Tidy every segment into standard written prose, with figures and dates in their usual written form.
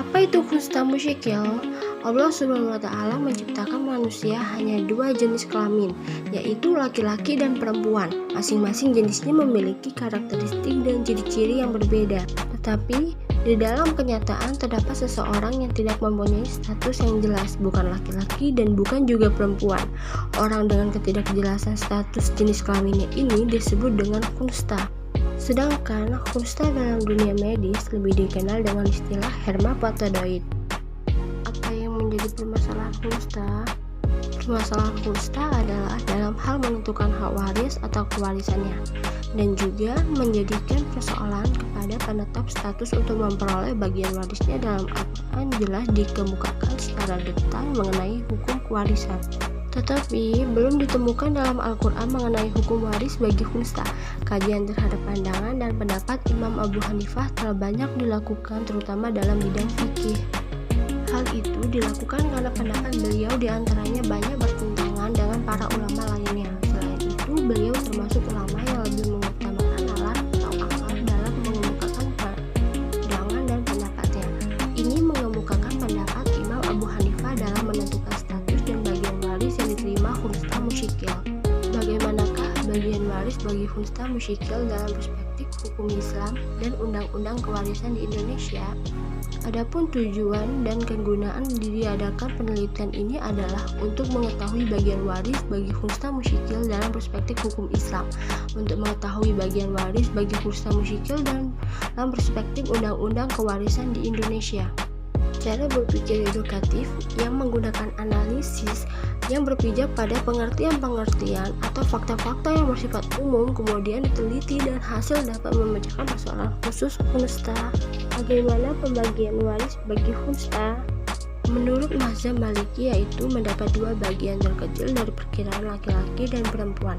Apa itu kunsta musyikil? Allah Subhanahu wa Ta'ala menciptakan manusia hanya dua jenis kelamin, yaitu laki-laki dan perempuan. Masing-masing jenisnya memiliki karakteristik dan ciri-ciri yang berbeda. Tetapi di dalam kenyataan terdapat seseorang yang tidak mempunyai status yang jelas, bukan laki-laki dan bukan juga perempuan. Orang dengan ketidakjelasan status jenis kelaminnya ini disebut dengan kunsta. Sedangkan kunsta dalam dunia medis lebih dikenal dengan istilah hermaphroditit. Apa yang menjadi permasalahan kunsta? Permasalahan kunsta adalah dalam hal menentukan hak waris atau kewarisannya, dan juga menjadikan persoalan kepada penetap status untuk memperoleh bagian warisnya. Dalam Al-Quran jelas dikemukakan secara detail mengenai hukum kewarisan. Tetapi belum ditemukan dalam Al-Quran mengenai hukum waris bagi kunsta. Kajian terhadap pandangan dan pendapat Imam Abu Hanifah telah banyak dilakukan, terutama dalam bidang fikih. Hal itu dilakukan karena pendapat beliau diantaranya banyak bertentangan dengan para ulama lainnya. Selain itu, beliau termasuk ulama yang lebih mengutamakan nalar atau akal dalam mengemukakan pandangan dan pendapatnya. Ini mengemukakan pendapat Imam Abu Hanifah dalam menentukan status dan bagian waris yang diterima kunsta musyikil. Bagaimanakah bagian waris bagi kunsta musyikil dalam perspektif hukum Islam dan undang-undang kewarisan di Indonesia? Adapun tujuan dan kegunaan diadakan penelitian ini adalah untuk mengetahui bagian waris bagi kunsta musyikil dalam perspektif hukum Islam, untuk mengetahui bagian waris bagi kunsta musyikil dalam perspektif undang-undang kewarisan di Indonesia. Cara berpikir edukatif yang menggunakan analisis yang berpijak pada pengertian-pengertian atau fakta-fakta yang bersifat umum, kemudian diteliti dan hasil dapat memecahkan persoalan khusus kunsta. Bagaimana pembagian waris bagi kunsta? Menurut mazhab Maliki, yaitu mendapat dua bagian terkecil dari perkiraan laki-laki dan perempuan,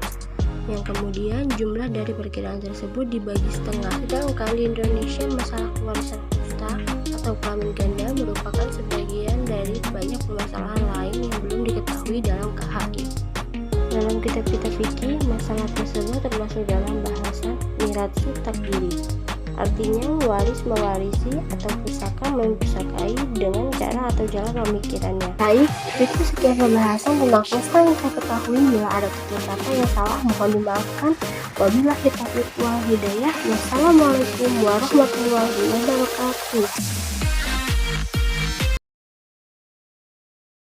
yang kemudian jumlah dari perkiraan tersebut dibagi setengah. Sedangkan di Indonesia masalah kewarisan kunsta atau kelamin ganda merupakan sebagian dari banyak permasalahan lain yang belum diketahui dalam KHI. Dalam kitab-kitab fikih, masalah tersebut termasuk dalam bahasan miratsu takdiri, artinya waris mewarisi atau pusaka mempusakai dengan cara atau jalan pemikirannya. Baik, itu sekian pembahasan tentang kunsta yang saya ketahui. Bila ada tutur kata yang salah mohon dimaafkan. Wabillahi taufiq wal hidayah. Wassalamualaikum warahmatullahi wabarakatuh.